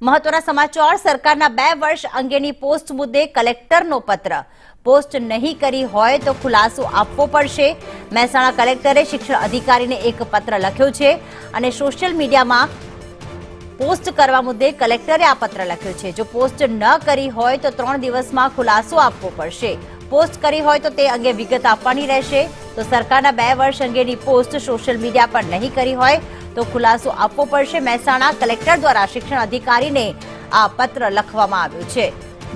મહત્વના સમાચાર સરકારના 2 વર્ષ અંગેની પોસ્ટ મુદ્દે કલેક્ટરનો પત્ર પોસ્ટ નહીં કરી હોય તો ખુલાસો આપવો પડશે। મહેસાણા કલેક્ટરે શિક્ષણ અધિકારીને એક પત્ર લખ્યો છે અને સોશિયલ મીડિયામાં પોસ્ટ કરવા મુદ્દે કલેક્ટરે આ પત્ર લખ્યો છે। જો પોસ્ટ ન કરી હોય તો 3 દિવસમાં ખુલાસો આપવો પડશે। પોસ્ટ કરી હોય તો તે અંગે વિગત આપવાની રહેશે। તો સરકારના 2 વર્ષ અંગેની પોસ્ટ સોશિયલ મીડિયા પર નહીં કરી હોય તો ખુલાસો આપવો પડશે। મહેસાણા કલેક્ટર દ્વારા શિક્ષણ અધિકારીને આ પત્ર લખવામાં આવ્યો છે।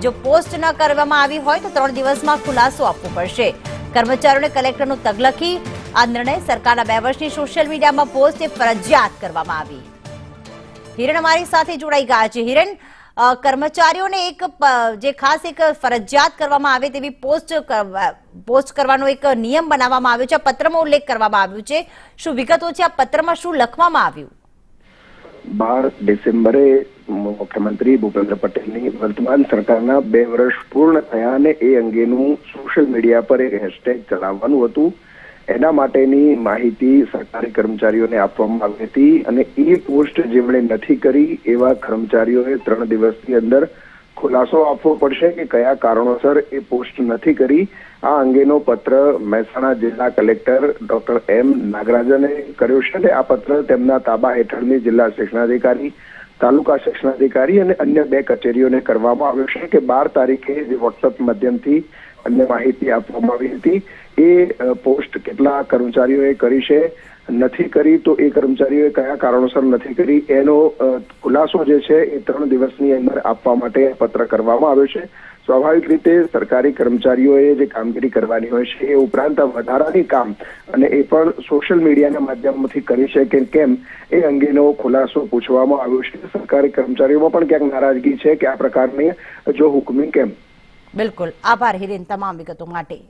જો પોસ્ટ ન કરવામાં આવી હોય તો 3 દિવસમાં ખુલાસો આપવો પડશે। કર્મચારીઓને કલેક્ટરનું તગ લખી આ નિર્ણય સરકારના 2 વર્ષની સોશિયલ મીડિયામાં પોસ્ટ ફરજિયાત કરવામાં આવી। હિરણ અમારી સાથે જોડાઈ ગયા છે। હિરણ, કર્મચારીઓને જે ખાસ એક ફરજિયાત કરવામાં આવે તેવી પોસ્ટ કરવાનો એક નિયમ બનાવવામાં આવ્યો છે, પત્રમાં ઉલ્લેખ કરવામાં આવ્યો છે। શું વિગતો છે? આ પત્રમાં શું લખવામાં આવ્યું? 12 ડિસેમ્બરે મુખ્યમંત્રી ભૂપેન્દ્ર પટેલની વર્તમાન સરકારના 2 વર્ષ પૂર્ણ થયા અને એ અંગેનું સોશિયલ મીડિયા પર એક હેશટેગ ચલાવવાનું હતું। એના માટેની માહિતી સરકારી કર્મચારીઓને આપવામાં આવી હતી અને એ પોસ્ટ જેમણે નથી કરી એવા કર્મચારીઓએ 3 દિવસની અંદર ખુલાસો આપવો પડશે કે કયા કારણોસર એ પોસ્ટ નથી કરી। આ અંગેનો પત્ર મહેસાણા જિલ્લા કલેક્ટર ડોક્ટર એમ નાગરાજને કર્યો છે અને આ પત્ર તેમના તાબા હેઠળની જિલ્લા શિક્ષણાધિકારી, તાલુકા શિક્ષણાધિકારી અને અન્ય 2 કચેરીઓને કરવામાં આવ્યો છે કે 12 તારીખે જે વોટ્સઅપ માધ્યમથી અન્ય માહિતી આપવામાં આવી હતી એ પોસ્ટ કેટલા કર્મચારીઓએ કરી છે, નથી કરી તો એ કર્મચારીઓએ કયા કારણોસર નથી કરી એનો ખુલાસો જે છે એ 3 દિવસની અંદર આપવા માટે પત્ર કરવામાં આવ્યો છે। સ્વાભાવિક રીતે સરકારી કર્મચારીઓએ જે કામગીરી કરવાની હોય છે એ ઉપરાંત વધારાની કામ અને એ પણ સોશિયલ મીડિયાના માધ્યમથી કરી છે કે કેમ એ અંગેનો ખુલાસો પૂછવામાં આવ્યો છે। સરકારી કર્મચારીઓમાં પણ ક્યાંક નારાજગી છે કે આ પ્રકારની જો હુકમી કેમ। બિલકુલ, આભાર હિરેન તમામ વિગતો માટે।